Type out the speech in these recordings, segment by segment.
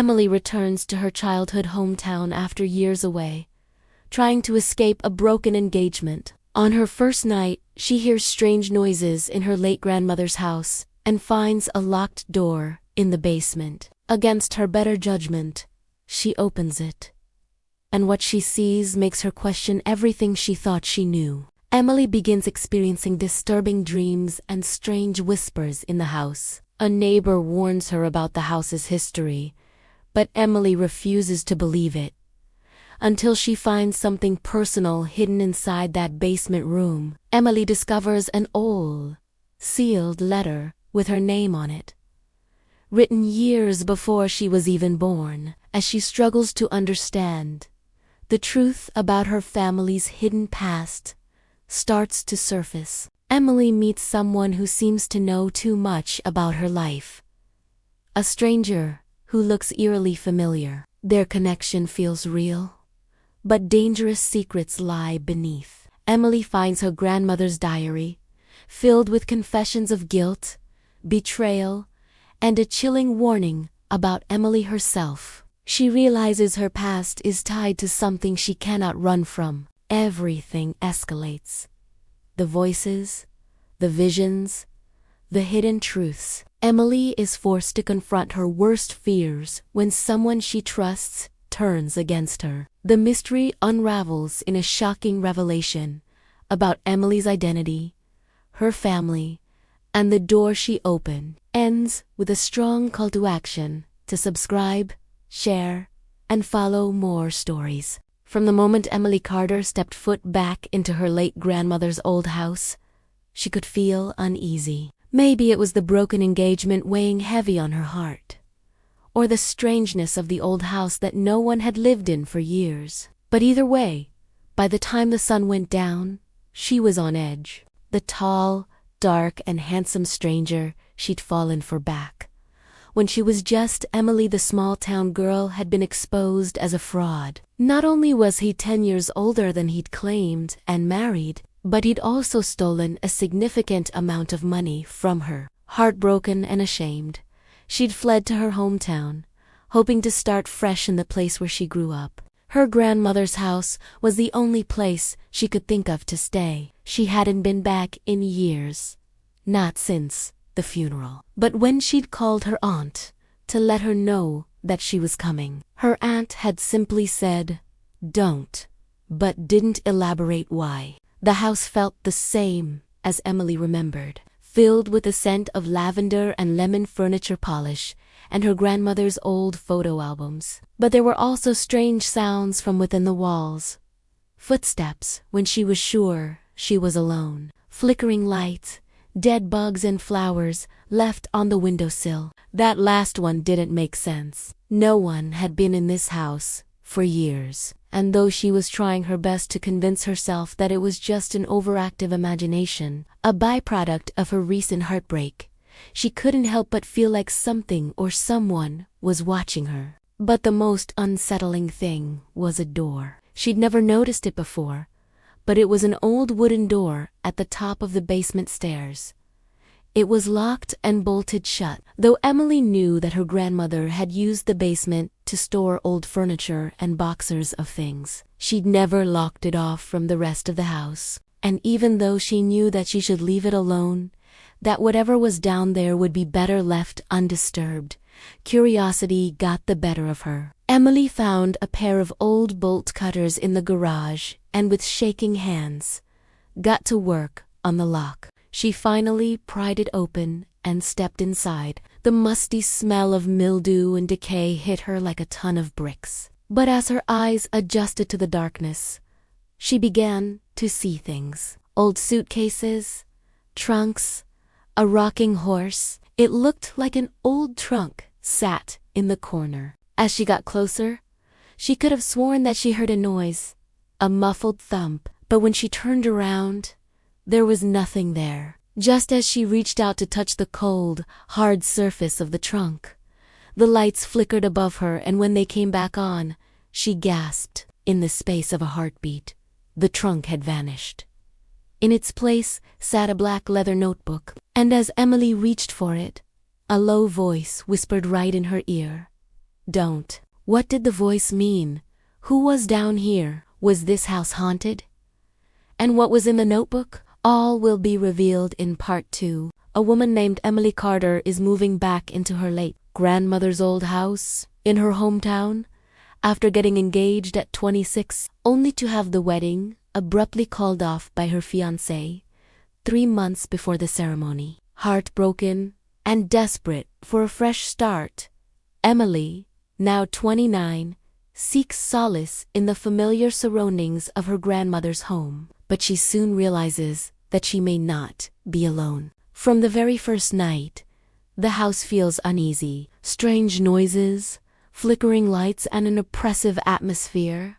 Emily returns to her childhood hometown after years away, trying to escape a broken engagement. On her first night, she hears strange noises in her late grandmother's house and finds a locked door in the basement. Against her better judgment, she opens it, and what she sees makes her question everything she thought she knew. Emily begins experiencing disturbing dreams and strange whispers in the house. A neighbor warns her about the house's history, but Emily refuses to believe it, until she finds something personal hidden inside that basement room. Emily discovers an old, sealed letter with her name on it, written years before she was even born. As she struggles to understand, the truth about her family's hidden past starts to surface. Emily meets someone who seems to know too much about her life. A stranger who looks eerily familiar. Their connection feels real, but dangerous secrets lie beneath. Emily finds her grandmother's diary, filled with confessions of guilt, betrayal, and a chilling warning about Emily herself. She realizes her past is tied to something she cannot run from. Everything escalates. The voices, the visions, the hidden truths. Emily is forced to confront her worst fears when someone she trusts turns against her. The mystery unravels in a shocking revelation about Emily's identity, her family, and the door she opened. Ends with a strong call to action to subscribe, share, and follow more stories. From the moment Emily Carter stepped foot back into her late grandmother's old house, she could feel uneasy. Maybe it was the broken engagement weighing heavy on her heart, or the strangeness of the old house that no one had lived in for years. But either way, by the time the sun went down, she was on edge. The tall, dark, and handsome stranger she'd fallen for back, when she was just Emily the small-town girl, had been exposed as a fraud. Not only was he 10 years older than he'd claimed and married, but he'd also stolen a significant amount of money from her. Heartbroken and ashamed, she'd fled to her hometown, hoping to start fresh in the place where she grew up. Her grandmother's house was the only place she could think of to stay. She hadn't been back in years, not since the funeral. But when she'd called her aunt to let her know that she was coming, her aunt had simply said, "Don't," but didn't elaborate why. The house felt the same as Emily remembered, filled with the scent of lavender and lemon furniture polish and her grandmother's old photo albums. But there were also strange sounds from within the walls. Footsteps when she was sure she was alone. Flickering lights, dead bugs and flowers left on the windowsill. That last one didn't make sense. No one had been in this house for years, and though she was trying her best to convince herself that it was just an overactive imagination, a byproduct of her recent heartbreak, she couldn't help but feel like something or someone was watching her. But the most unsettling thing was a door. She'd never noticed it before, but it was an old wooden door at the top of the basement stairs. It was locked and bolted shut, though Emily knew that her grandmother had used the basement to store old furniture and boxes of things. She'd never locked it off from the rest of the house, and even though she knew that she should leave it alone, that whatever was down there would be better left undisturbed, curiosity got the better of her. Emily found a pair of old bolt cutters in the garage and with shaking hands, got to work on the lock. She finally pried it open and stepped inside. The musty smell of mildew and decay hit her like a ton of bricks. But as her eyes adjusted to the darkness, she began to see things. Old suitcases, trunks, a rocking horse. It looked like an old trunk sat in the corner. As she got closer, she could have sworn that she heard a noise, a muffled thump, but when she turned around, there was nothing there. Just as she reached out to touch the cold, hard surface of the trunk, the lights flickered above her, and when they came back on, she gasped. In the space of a heartbeat, the trunk had vanished. In its place sat a black leather notebook, and as Emily reached for it, a low voice whispered right in her ear, Don't. What did the voice mean? Who was down here? Was this house haunted? And what was in the notebook? All will be revealed in part 2. A woman named Emily Carter is moving back into her late grandmother's old house in her hometown after getting engaged at 26, only to have the wedding abruptly called off by her fiancé 3 months before the ceremony. Heartbroken and desperate for a fresh start, Emily, now 29, seeks solace in the familiar surroundings of her grandmother's home, but she soon realizes that she may not be alone. From the very first night, the house feels uneasy. Strange noises, flickering lights, and an oppressive atmosphere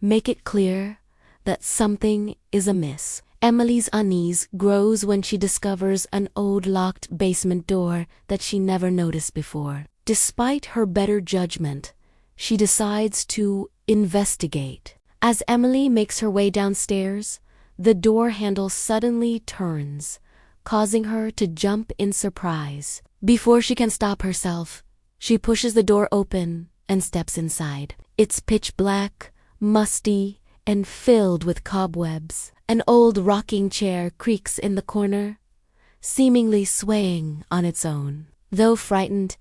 make it clear that something is amiss. Emily's unease grows when she discovers an old locked basement door that she never noticed before. Despite her better judgment, she decides to investigate. As Emily makes her way downstairs, the door handle suddenly turns, causing her to jump in surprise. Before she can stop herself, she pushes the door open and steps inside. It's pitch black, musty, and filled with cobwebs. An old rocking chair creaks in the corner, seemingly swaying on its own. Though frightened,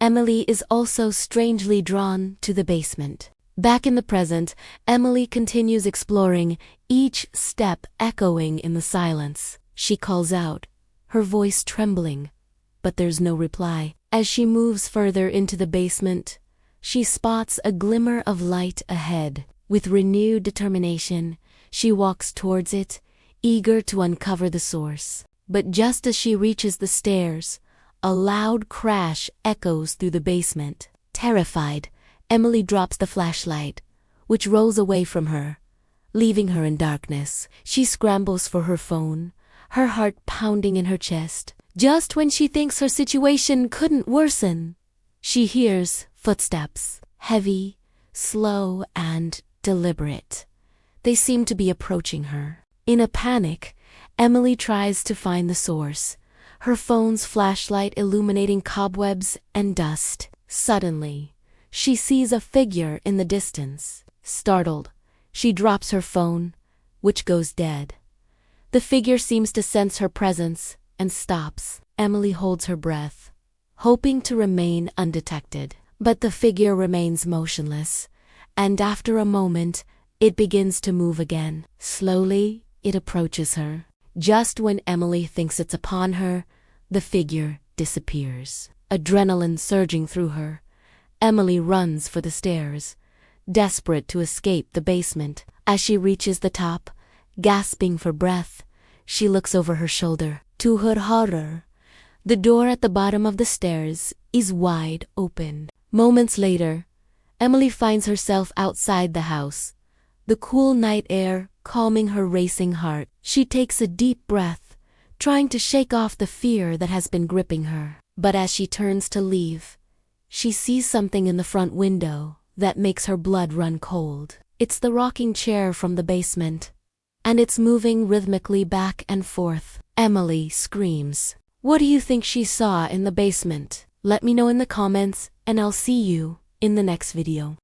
Emily is also strangely drawn to the basement. Back in the present, Emily continues exploring, each step echoing in the silence. She calls out, her voice trembling, but there's no reply. As she moves further into the basement, she spots a glimmer of light ahead. With renewed determination, she walks towards it, eager to uncover the source. But just as she reaches the stairs, a loud crash echoes through the basement. Terrified, Emily drops the flashlight, which rolls away from her, leaving her in darkness. She scrambles for her phone, her heart pounding in her chest. Just when she thinks her situation couldn't worsen, she hears footsteps, heavy, slow, and deliberate. They seem to be approaching her. In a panic, Emily tries to find the source, her phone's flashlight illuminating cobwebs and dust. Suddenly, she sees a figure in the distance. Startled, she drops her phone, which goes dead. The figure seems to sense her presence and stops. Emily holds her breath, hoping to remain undetected. But the figure remains motionless, and after a moment, it begins to move again. Slowly, it approaches her. Just when Emily thinks it's upon her, the figure disappears. Adrenaline surging through her, Emily runs for the stairs, desperate to escape the basement. As she reaches the top, gasping for breath, she looks over her shoulder. To her horror, the door at the bottom of the stairs is wide open. Moments later, Emily finds herself outside the house, the cool night air calming her racing heart. She takes a deep breath, trying to shake off the fear that has been gripping her. But as she turns to leave, she sees something in the front window that makes her blood run cold. It's the rocking chair from the basement, and it's moving rhythmically back and forth. Emily screams. What do you think she saw in the basement? Let me know in the comments, and I'll see you in the next video.